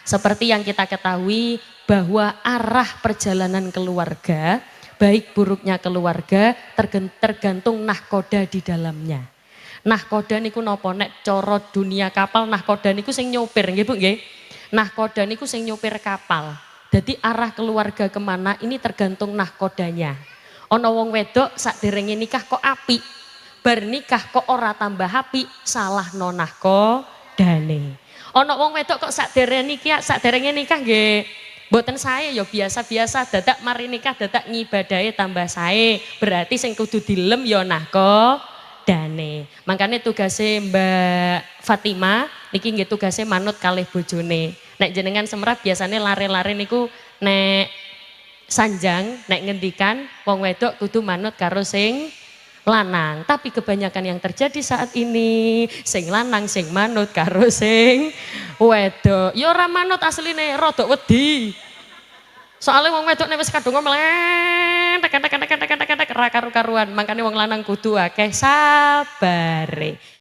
Seperti yang kita ketahui bahwa arah perjalanan keluarga, baik buruknya keluarga tergantung nahkoda di dalamnya. Nahkoda niku napa nek cara dunia kapal, nahkoda niku sing nyopir nggih Bu nggih. Nahkoda niku sing nyopir kapal. Jadi arah keluarga kemana ini tergantung nahkodanya. Ana wong wedok sakderenge nikah kok apik, bar nikah kok ora tambah apik, salah no nahkodane. Ana wong wedok kok sakderenge nikah nggih mboten sae ya biasa-biasa, dadak mari nikah dadak ngibadahe tambah sae. Berarti sing kudu dilem ya nahkodane. Makanya tugasnya Mbak Fatima niki nggih tugasnya manut kalih bojone. Nek jenengan semerap biasanya lare-lare niku nek sanjang, nek ngendikan wong wedok kudu manut karo sing lanang. Tapi kebanyakan yang terjadi saat ini sing lanang sing manut karo sing wedok. Ya ora manut asline, rada wedi. Soalnya wong wedok nek wis kadung melen tek ra karu-karuan. Makanya wong lanang kudu akeh sabare.